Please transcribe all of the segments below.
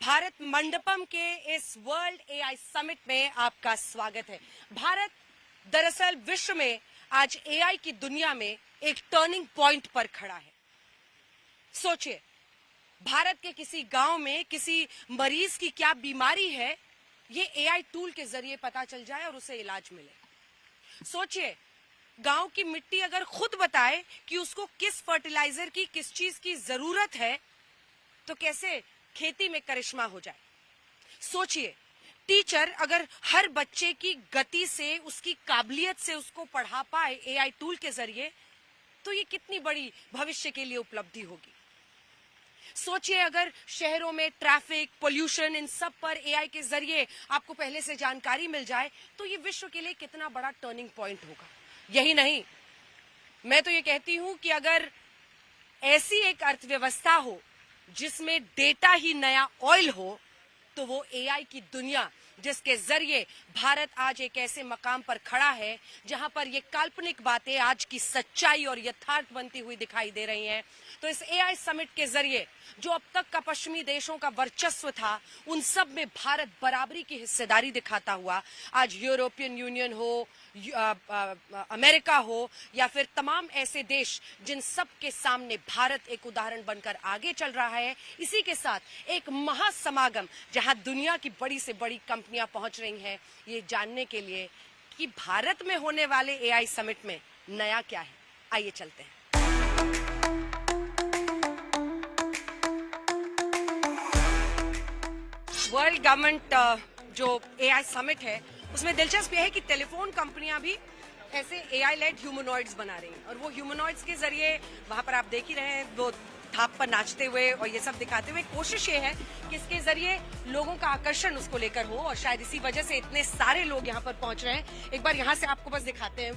भारत मंडपम के इस world AI summit में आपका स्वागत है। भारत दरअसल विश्व में आज एआई की दुनिया में एक टर्निंग पॉइंट पर खड़ा है। सोचिए, भारत के किसी गांव में किसी मरीज की क्या बीमारी है, ये एआई टूल के जरिए पता चल जाए और उसे इलाज मिले। सोचिए, गांव की मिट्टी अगर खुद बताए कि उसको किस फर्टिलाइजर की, किस चीज की जरूरत है, तो कैसे खेती में करिश्मा हो जाए। सोचिए, टीचर अगर हर बच्चे की गति से, उसकी काबिलियत से उसको पढ़ा पाए एआई टूल के जरिए, तो ये कितनी बड़ी भविष्य के लिए उपलब्धि होगी। सोचिए, अगर शहरों में ट्रैफिक, पोल्यूशन, इन सब पर एआई के जरिए आपको पहले से जानकारी मिल जाए, तो ये विश्व के लिए कितना बड़ा टर्निंग पॉइंट होगा। यही नहीं, मैं तो ये कहती हूं कि अगर ऐसी एक अर्थव्यवस्था हो जिसमें डेटा ही नया ऑयल हो, तो वो एआई की दुनिया, जिसके जरिए भारत आज एक ऐसे मकाम पर खड़ा है जहां पर ये काल्पनिक बातें आज की सच्चाई और यथार्थ बनती हुई दिखाई दे रही हैं। तो इस एआई समिट के जरिए जो अब तक का पश्चिमी देशों का वर्चस्व था, उन सब में भारत बराबरी की हिस्सेदारी दिखाता हुआ आज यूरोपियन यूनियन हो, अमेरिका हो, या फिर तमाम ऐसे देश जिन सब के सामने भारत एक उदाहरण बनकर आगे चल रहा है। इसी के साथ एक महासमागम जहां दुनिया की बड़ी से बड़ी कंपनियां पहुंच रही हैं ये जानने के लिए कि भारत में होने वाले एआई समिट में नया क्या है। आइए चलते हैं। वर्ल्ड गवर्नमेंट जो एआई समिट है, उसमें दिलचस्प यह है कि टेलीफोन कंपनियां भी ऐसे एआई लेड ह्यूमनॉइड्स बना रही हैं, और वो ह्यूमनॉइड्स के जरिए वहां पर आप देख ही रहे हैं, वो थाप पर नाचते हुए और ये सब दिखाते हुए। कोशिश ये है कि इसके जरिए लोगों का आकर्षण उसको लेकर हो, और शायद इसी वजह से इतने सारे लोग यहाँ पर पहुंच रहे हैं। एक बार यहाँ से आपको बस दिखाते हैं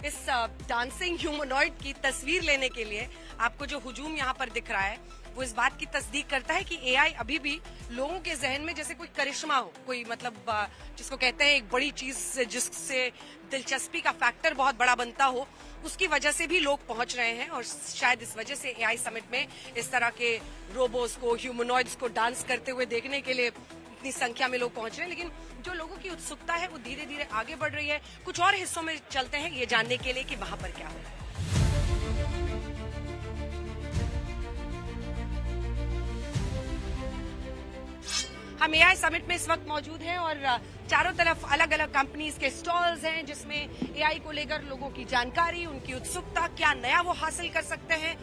इस डांसिंग ह्यूमनॉइड की तस्वीर लेने के लिए। आपको जो हुजूम यहाँ पर दिख रहा है वो इस बात की तस्दीक करता है कि एआई अभी भी लोगों के जहन में जैसे कोई करिश्मा हो, कोई मतलब जिसको कहते हैं एक बड़ी चीज जिससे दिलचस्पी का फैक्टर बहुत बड़ा बनता हो, उसकी वजह से भी लोग पहुंच रहे हैं। और शायद इस वजह से एआई समिट में इस तरह के रोबोट्स को, ह्यूमनॉइड्स को डांस करते हुए देखने के लिए इतनी संख्या में लोग पहुंच रहे हैं। लेकिन जो लोगों की उत्सुकता है वो धीरे धीरे आगे बढ़ रही है। कुछ और हिस्सों में चलते हैं ये जानने के लिए कि वहां पर क्या हो रहा है। हम एआई समिट में इस वक्त मौजूद हैं और चारों तरफ अलग अलग कंपनीज के स्टॉल्स हैं जिसमें एआई को लेकर लोगों की जानकारी, उनकी उत्सुकता, क्या नया वो हासिल कर सकते हैं,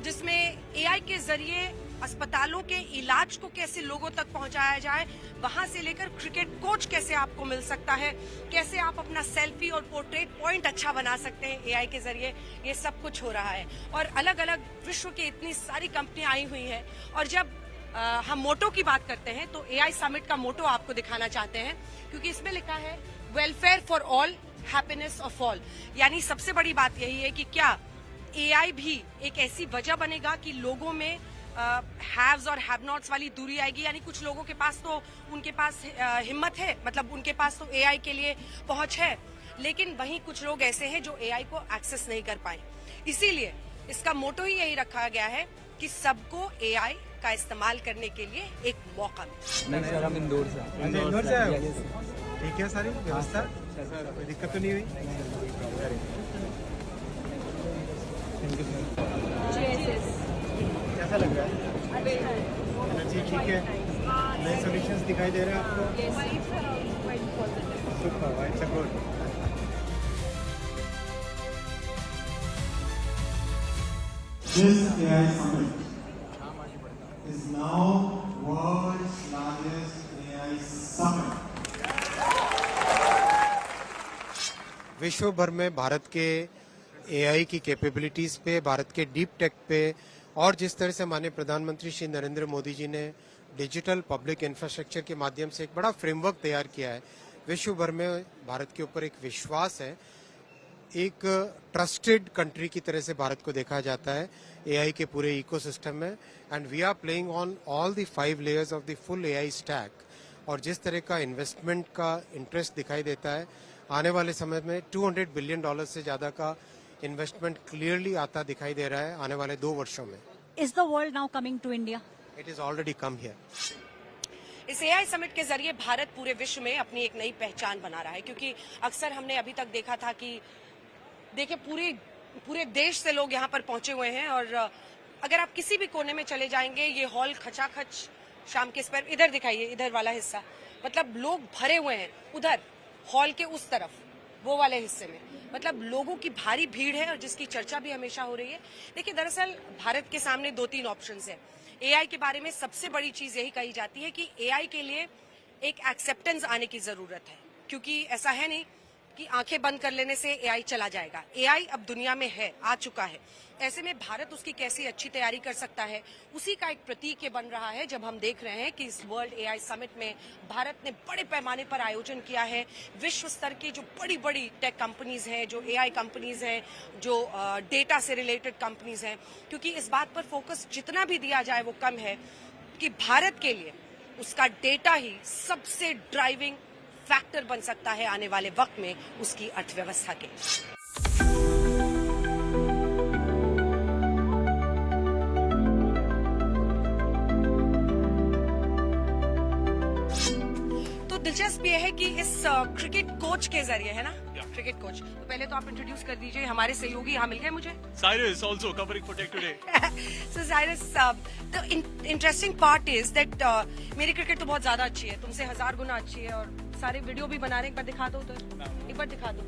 जिसमें एआई के जरिए अस्पतालों के इलाज को कैसे लोगों तक पहुंचाया जाए, वहां से लेकर क्रिकेट कोच कैसे आपको मिल सकता है, कैसे आप अपना सेल्फी और पोर्ट्रेट पॉइंट अच्छा बना सकते हैं एआई के जरिए, ये सब कुछ हो रहा है। और अलग अलग विश्व की इतनी सारी कंपनियां आई हुई हैं। और जब हम मोटो की बात करते हैं तो एआई समिट का मोटो आपको दिखाना चाहते हैं, क्योंकि इसमें लिखा है welfare for all, happiness of all. यानी सबसे बड़ी बात यही है कि क्या एआई भी एक ऐसी वजह बनेगा कि लोगों में हैव्स और हैव नॉट्स वाली दूरी आएगी। यानी कुछ लोगों के पास तो उनके पास हिम्मत है, मतलब उनके पास तो एआई के लिए पहुंच है, लेकिन वहीं कुछ लोग ऐसे हैं जो एआई को एक्सेस नहीं कर पाए। इसीलिए इसका मोटो ही यही रखा गया है कि सबको एआई का इस्तेमाल करने के लिए एक मौका मिले। नहीं सर, हम इंदौर से आए। ठीक है, सारी व्यवस्था, कोई दिक्कत तो नहीं हुई? कैसा लग रहा है? एनर्जी ठीक है? नए सॉल्यूशंस दिखाई दे रहे हैं आपको? Super, it's a good. This AI summit is now world's largest AI summit. विश्व भर में भारत के एआई की कैपेबिलिटीज पे, भारत के डीप टेक पे, और जिस तरह से माननीय प्रधानमंत्री श्री नरेंद्र मोदी जी ने डिजिटल पब्लिक इंफ्रास्ट्रक्चर के माध्यम से एक बड़ा फ्रेमवर्क तैयार किया है, विश्व भर में भारत के ऊपर एक विश्वास है। एक ट्रस्टेड कंट्री की तरह से भारत को देखा जाता है एआई के पूरे इकोसिस्टम में, and we are playing on all the 5 layers of the full AI stack. और जिस तरह का इन्वेस्टमेंट का इंटरेस्ट दिखाई देता है, आने वाले समय में $200 बिलियन से ज्यादा का इन्वेस्टमेंट क्लियरली आता दिखाई दे रहा है आने वाले 2 वर्षों में। Is the world now coming to India? It is already come here. इस एआई समिट के जरिए भारत पूरे विश्व में अपनी एक नई पहचान बना रहा है, क्योंकि अक्सर हमने अभी तक देखा था कि देखिए पूरे देश से लोग यहाँ पर पहुंचे हुए हैं और अगर आप किसी भी कोने में चले जाएंगे ये हॉल खचाखच शाम के इस पर इधर दिखाइए, इधर वाला हिस्सा मतलब लोग भरे हुए हैं, उधर हॉल के उस तरफ वो वाले हिस्से में मतलब लोगों की भारी भीड़ है और जिसकी चर्चा भी हमेशा हो रही है। देखिए दरअसल भारत के सामने 2-3 ऑप्शंस हैं। एआई के बारे में सबसे बड़ी चीज यही कही जाती है कि एआई के लिए एक एक्सेप्टेंस आने की जरूरत है, क्योंकि ऐसा है नहीं कि आंखें बंद कर लेने से एआई चला जाएगा। एआई अब दुनिया में है, आ चुका है। ऐसे में भारत उसकी कैसी अच्छी तैयारी कर सकता है, उसी का एक प्रतीक ये बन रहा है जब हम देख रहे हैं कि इस वर्ल्ड एआई समिट में भारत ने बड़े पैमाने पर आयोजन किया है। विश्व स्तर की जो बड़ी बड़ी टेक कंपनीज हैं, जो एआई कंपनीज हैं, जो डेटा से रिलेटेड कंपनीज हैं, क्योंकि इस बात पर फोकस जितना भी दिया जाए वो कम है कि भारत के लिए उसका डेटा ही सबसे ड्राइविंग फैक्टर बन सकता है आने वाले वक्त में उसकी अर्थव्यवस्था के। तो दिलचस्प ये है कि इस क्रिकेट कोच के जरिए, है ना, क्रिकेट कोच, तो पहले तो आप इंट्रोड्यूस कर दीजिए। हमारे सहयोगी यहाँ मिल गए मुझे। Cyrus also covering for Tech Today. So Cyrus, the interesting part is that मेरी क्रिकेट तो बहुत ज्यादा अच्छी है, तुमसे 1000 गुना अच्छी है और सारे वीडियो भी बना रहे हैं। एक बार दिखा दो उधर, एक बार दिखा दो,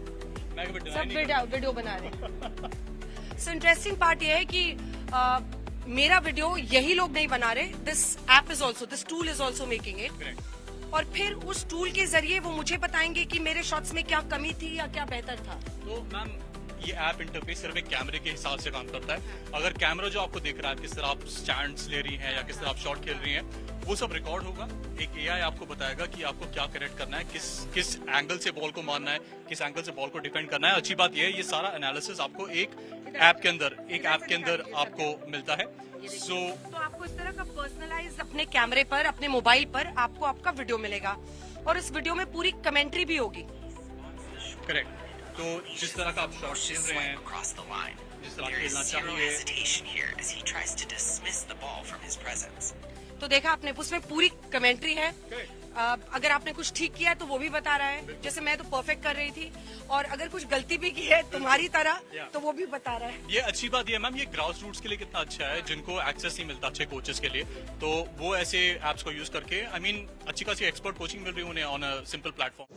सब वीडियो बना रहे हैं। सो इंटरेस्टिंग पार्ट ये है कि मेरा वीडियो यही लोग नहीं बना रहे, this app is also, this tool is also making it, और फिर उस टूल के जरिए वो मुझे बताएंगे कि मेरे शॉट्स में क्या कमी थी या क्या बेहतर था। तो मैम ये ऐप इंटरफेस सिर्फ एक कैमरे के हिसाब से काम करता है। अगर कैमरा जो आपको दिख रहा है किस तरह आप स्टैंड्स ले रही हैं या किस तरह आप शॉट खेल रही हैं, वो सब रिकॉर्ड होगा। एक एआई आपको बताएगा कि आपको क्या करेक्ट करना है, किस एंगल से बॉल को मारना है, किस एंगल से बॉल को डिफेंड करना है। अच्छी बात यह है ये सारा एनालिसिस आपको एक ऐप के अंदर आपको मिलता है। तो आपको इस तरह का पर्सनलाइज अपने कैमरे पर, अपने मोबाइल पर आपको आपका वीडियो मिलेगा और इस वीडियो में पूरी कमेंट्री भी होगी। करेक्ट। तो जिस तरह का आप शॉट खेल रहे हैं, जिस तरह खेलना चाहिए, तो देखा आपने, उसमें पूरी कमेंट्री है। अगर आपने कुछ ठीक किया है तो वो भी बता रहा है, जैसे मैं तो परफेक्ट कर रही थी, और अगर कुछ गलती भी की है तुम्हारी तरह तो वो भी बता रहा है। ये अच्छी बात है मैम, ये ग्रास रूट्स के लिए कितना अच्छा है जिनको एक्सेस नहीं मिलता अच्छे कोचेस के लिए, तो वो ऐसे एप्स को यूज करके अच्छी खासी एक्सपर्ट कोचिंग मिल रही है उन्हें ऑन अ सिंपल प्लेटफॉर्म।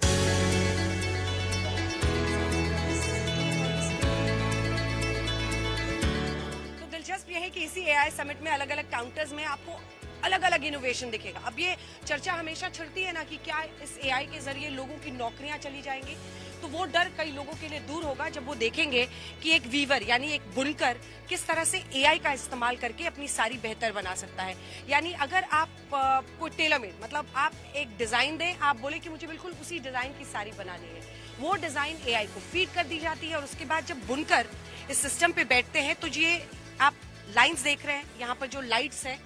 दिलचस्प ये है कि इसी एआई समिट में अलग अलग काउंटर्स में आपको अलग अलग इनोवेशन दिखेगा। अब ये चर्चा हमेशा छिड़ती है ना कि क्या इस एआई के जरिए लोगों की नौकरियां चली जाएंगी, तो वो डर कई लोगों के लिए दूर होगा जब वो देखेंगे कि एक वीवर यानी एक बुनकर किस तरह से एआई का इस्तेमाल करके अपनी साड़ी बेहतर बना सकता है। यानी अगर आप कोई टेलर मेड, मतलब आप एक डिजाइन दें, आप बोले कि मुझे बिल्कुल उसी डिजाइन की साड़ी बनानी है, वो डिजाइन एआई को फीड कर दी जाती है और उसके बाद जब बुनकर इस सिस्टम पे बैठते हैं तो ये आप लाइंस देख रहे हैं, यहाँ पर जो लाइट्स हैं,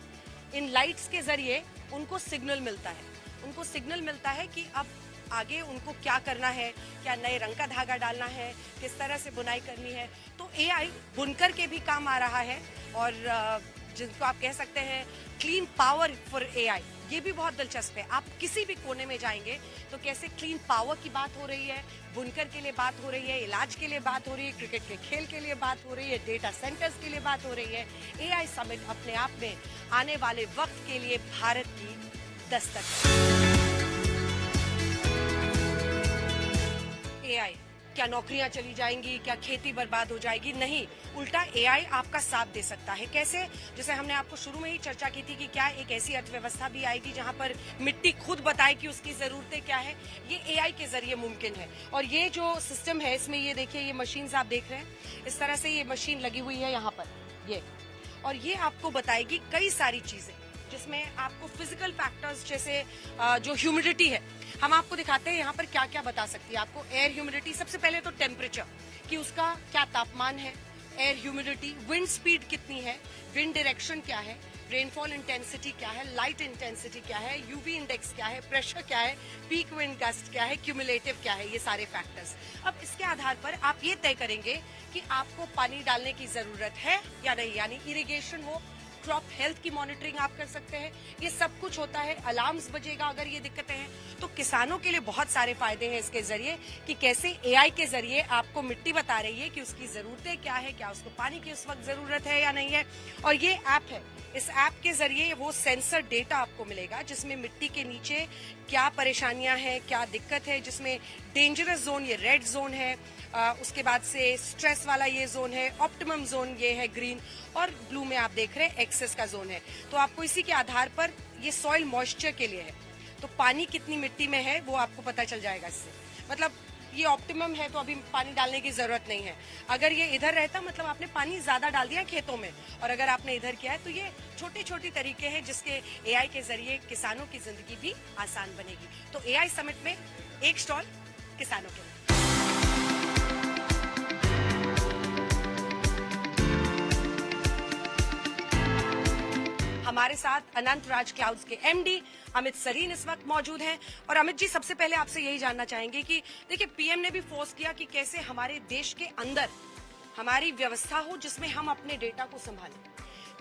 इन लाइट्स के जरिए उनको सिग्नल मिलता है, उनको सिग्नल मिलता है कि अब आगे उनको क्या करना है, क्या नए रंग का धागा डालना है, किस तरह से बुनाई करनी है। तो एआई बुनकर के भी काम आ रहा है और जिनको आप कह सकते हैं क्लीन पावर फॉर एआई, ये भी बहुत दिलचस्प है। आप किसी भी कोने में जाएंगे तो कैसे क्लीन पावर की बात हो रही है, बुनकर के लिए बात हो रही है, इलाज के लिए बात हो रही है, क्रिकेट के खेल के लिए बात हो रही है, डेटा सेंटर्स के लिए बात हो रही है। एआई समिट अपने आप में आने वाले वक्त के लिए भारत की दस्तक है। एआई, क्या नौकरियां चली जाएंगी, क्या खेती बर्बाद हो जाएगी? नहीं, उल्टा एआई आपका साथ दे सकता है। कैसे? जैसे हमने आपको शुरू में ही चर्चा की थी कि क्या एक ऐसी अर्थव्यवस्था भी आएगी जहां पर मिट्टी खुद बताए कि उसकी जरूरतें क्या है। ये एआई के जरिए मुमकिन है। और ये जो सिस्टम है इसमें ये देखिए, ये मशीन आप देख रहे हैं, इस तरह से ये मशीन लगी हुई है यहाँ पर ये, और ये आपको बताएगी कई सारी चीजें जिसमें आपको फिजिकल फैक्टर्स जैसे जो ह्यूमिडिटी है, हम आपको दिखाते हैं यहाँ पर क्या क्या बता सकती है आपको। एयर ह्यूमिडिटी, सबसे पहले तो टेम्परेचर कि उसका क्या तापमान है, एयर ह्यूमिडिटी, विंड स्पीड कितनी है, विंड डायरेक्शन क्या है, रेनफॉल इंटेंसिटी क्या है, लाइट इंटेंसिटी क्या है, यूवी इंडेक्स क्या है, प्रेशर क्या है, पीक विंड गस्ट क्या है, क्यूमुलेटिव क्या है, ये सारे फैक्टर्स। अब इसके आधार पर आप ये तय करेंगे कि आपको पानी डालने की जरूरत है या नहीं, यानी इरिगेशन वो क्रॉप हेल्थ की मॉनिटरिंग आप कर सकते हैं। ये सब कुछ होता है, अलार्म्स बजेगा अगर ये दिक्कतें हैं। तो किसानों के लिए बहुत सारे फायदे हैं इसके जरिए कि कैसे एआई के जरिए आपको मिट्टी बता रही है कि उसकी जरूरतें क्या है, क्या उसको पानी की उस वक्त जरूरत है या नहीं है। और ये ऐप है, इस ऐप के जरिए वो सेंसर डेटा आपको मिलेगा जिसमें मिट्टी के नीचे क्या परेशानियां हैं, क्या दिक्कत है, जिसमें डेंजरस जोन ये रेड जोन है, उसके बाद से स्ट्रेस वाला ये जोन है, ऑप्टिमम जोन ये है ग्रीन, और ब्लू में आप देख रहे हैं एक्सेस का जोन है। तो आपको इसी के आधार पर ये सॉइल मॉइस्चर के लिए है, तो पानी कितनी मिट्टी में है वो आपको पता चल जाएगा इससे। मतलब ये ऑप्टिमम है तो अभी पानी डालने की जरूरत नहीं है। अगर ये इधर रहता मतलब आपने पानी ज्यादा डाल दिया खेतों में, और अगर आपने इधर किया है तो ये छोटे छोटे तरीके हैं जिसके एआई के जरिए किसानों की जिंदगी भी आसान बनेगी। तो एआई समिट में एक स्टॉल किसानों के लिए। हमारे साथ अनंत राज क्लाउड्स के एमडी अमित सरीन इस वक्त मौजूद हैं। और अमित जी, सबसे पहले आपसे यही जानना चाहेंगे कि देखिए पीएम ने भी फोर्स किया कि कैसे हमारे देश के अंदर हमारी व्यवस्था हो जिसमें हम अपने डेटा को संभालें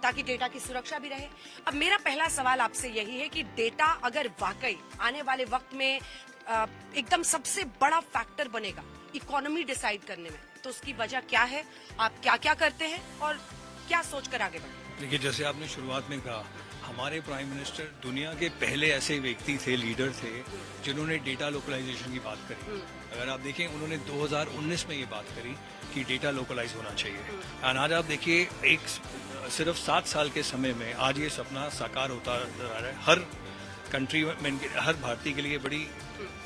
ताकि डेटा की सुरक्षा भी रहे। अब मेरा पहला सवाल आपसे यही है कि डेटा अगर वाकई आने वाले वक्त में एकदम सबसे बड़ा फैक्टर बनेगा इकोनॉमी डिसाइड करने में, तो उसकी वजह क्या है, आप क्या क्या करते हैं और क्या सोचकर आगे बढ़ते हैं? देखिए, जैसे आपने शुरुआत में कहा, हमारे प्राइम मिनिस्टर दुनिया के पहले ऐसे व्यक्ति थे, लीडर थे, जिन्होंने डेटा लोकलाइजेशन की बात करी। अगर आप देखें, उन्होंने 2019 में ये बात करी कि डेटा लोकलाइज होना चाहिए। और आज आप देखिए, एक सिर्फ 7 साल के समय में आज ये सपना साकार होता नजर आ रहा है। हर कंट्री में, हर भारतीय के लिए बड़ी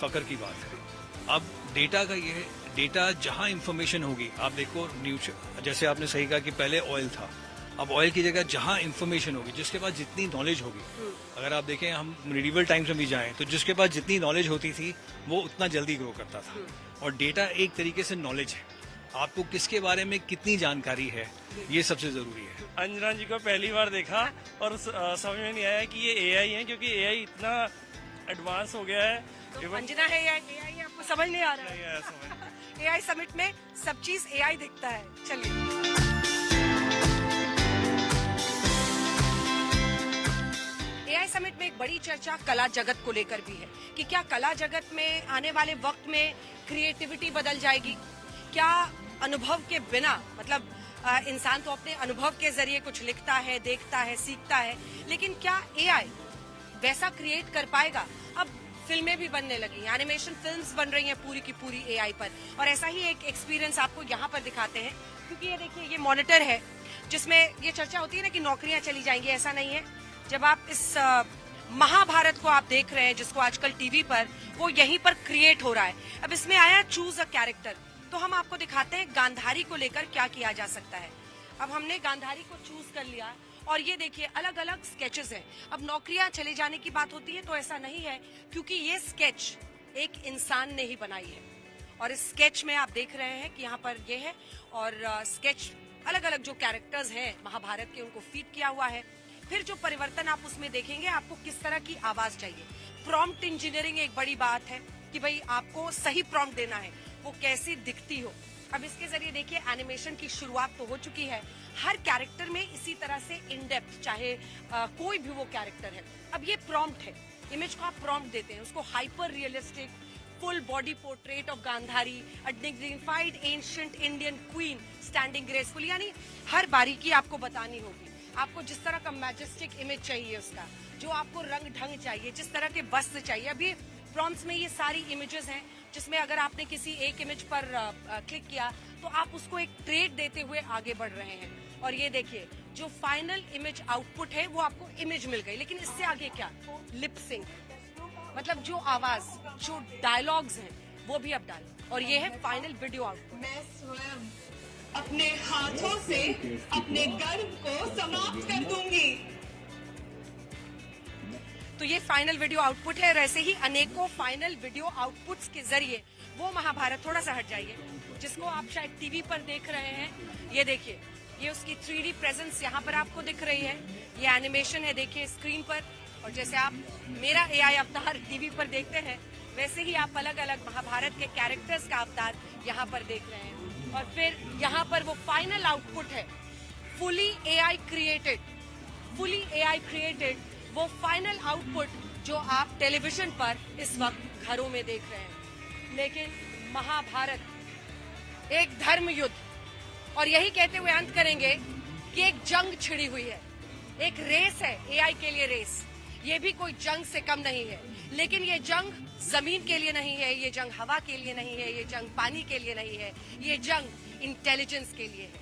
फख्र की बात है। अब डेटा का ये, डेटा जहां इंफॉर्मेशन होगी, आप देखो न्यूज, जैसे आपने सही कहा कि पहले ऑयल था, अब ऑयल की जगह जहां इंफॉर्मेशन होगी, जिसके पास जितनी नॉलेज होगी, अगर आप देखें हम मिडिवल टाइम्स में भी जाएं तो जिसके पास जितनी नॉलेज होती थी वो उतना जल्दी ग्रो करता था। और डेटा एक तरीके से नॉलेज है, आपको किसके बारे में कितनी जानकारी है ये सबसे जरूरी है। अंजना जी को पहली बार देखा और समझ में नहीं आया कि ये एआई है, क्योंकि एआई इतना एडवांस हो गया है। तो अंजना है या एआई, आपको समझ नहीं आ रहा नहीं आया समझ। एआई समिट में सब चीज एआई दिखता है। चलिए, एआई समिट में एक बड़ी चर्चा कला जगत को लेकर भी है कि क्या कला जगत में आने वाले वक्त में क्रिएटिविटी बदल जाएगी, क्या अनुभव के बिना, मतलब इंसान तो अपने अनुभव के जरिए कुछ लिखता है, देखता है, सीखता है, लेकिन क्या एआई वैसा क्रिएट कर पाएगा? अब फिल्में भी बनने लगी, एनिमेशन फिल्म्स बन रही हैं पूरी की पूरी एआई पर, और ऐसा ही एक एक्सपीरियंस आपको यहाँ पर दिखाते हैं। क्योंकि ये देखिए, ये मॉनिटर है जिसमें ये चर्चा होती है ना कि नौकरियां चली जाएंगी, ऐसा नहीं है। जब आप इस महाभारत को आप देख रहे हैं जिसको आजकल टीवी पर, वो यहीं पर क्रिएट हो रहा है। अब इसमें आया चूज अ कैरेक्टर, तो हम आपको दिखाते हैं गांधारी को लेकर क्या किया जा सकता है। अब हमने गांधारी को चूज कर लिया और ये देखिए अलग अलग स्केचेस हैं। अब नौकरियां चले जाने की बात होती है तो ऐसा नहीं है, क्योंकि ये स्केच एक इंसान ने ही बनाई है। और इस स्केच में आप देख रहे हैं कि यहाँ पर ये है, और स्केच अलग अलग जो कैरेक्टर्स हैं महाभारत के उनको फीड किया हुआ है। फिर जो परिवर्तन आप उसमें देखेंगे, आपको किस तरह की आवाज चाहिए। प्रॉम्प्ट इंजीनियरिंग एक बड़ी बात है कि भाई आपको सही प्रॉम्प्ट देना है, वो कैसी दिखती हो। अब इसके जरिए देखिए एनिमेशन की शुरुआत तो हो चुकी है, हर कैरेक्टर में इसी तरह से इन डेप्थ, चाहे कोई भी वो कैरेक्टर है। अब ये प्रॉम्प्ट है, इमेज को आप प्रॉम्प्ट देते हैं, उसको hyper realistic full body portrait of Gandhari, a dignified ancient Indian queen standing graceful, यानी हर बारीकी आपको बतानी होगी। आपको जिस तरह का मैजेस्टिक इमेज चाहिए उसका, जो आपको रंग ढंग चाहिए, जिस तरह के वस्त्र चाहिए। अभी प्रॉम्प्ट्स में ये सारी इमेजेस हैं जिसमें अगर आपने किसी एक इमेज पर क्लिक किया तो आप उसको एक ट्रेट देते हुए आगे बढ़ रहे हैं। और ये देखिए जो फाइनल इमेज आउटपुट है वो आपको इमेज मिल गई, लेकिन इससे आगे क्या, लिप सिंक, मतलब जो आवाज, जो डायलॉग्स हैं वो भी अब डालें। और ये है फाइनल वीडियो आउटपुट। मैं स्वयं अपने हाथों से अपने गर्व को समाप्त कर दूंगी। तो ये फाइनल वीडियो आउटपुट है, और ऐसे ही अनेकों फाइनल वीडियो आउटपुट्स के जरिए वो महाभारत, थोड़ा सा हट जाइए, जिसको आप शायद टीवी पर देख रहे हैं, ये देखिए, ये उसकी 3D प्रेजेंस यहाँ पर आपको दिख रही है। ये एनिमेशन है, देखिए स्क्रीन पर। और जैसे आप मेरा एआई अवतार टीवी पर देखते हैं, वैसे ही आप अलग अलग महाभारत के कैरेक्टर्स का अवतार यहाँ पर देख रहे हैं। और फिर यहाँ पर वो फाइनल आउटपुट है, fully AI created fully AI created वो फाइनल आउटपुट जो आप टेलीविजन पर इस वक्त घरों में देख रहे हैं। लेकिन महाभारत एक धर्म युद्ध, और यही कहते हुए अंत करेंगे कि एक जंग छिड़ी हुई है, एक रेस है एआई के लिए रेस। ये भी कोई जंग से कम नहीं है, लेकिन ये जंग जमीन के लिए नहीं है, ये जंग हवा के लिए नहीं है, ये जंग पानी के लिए नहीं है, ये जंग इंटेलिजेंस के लिए है।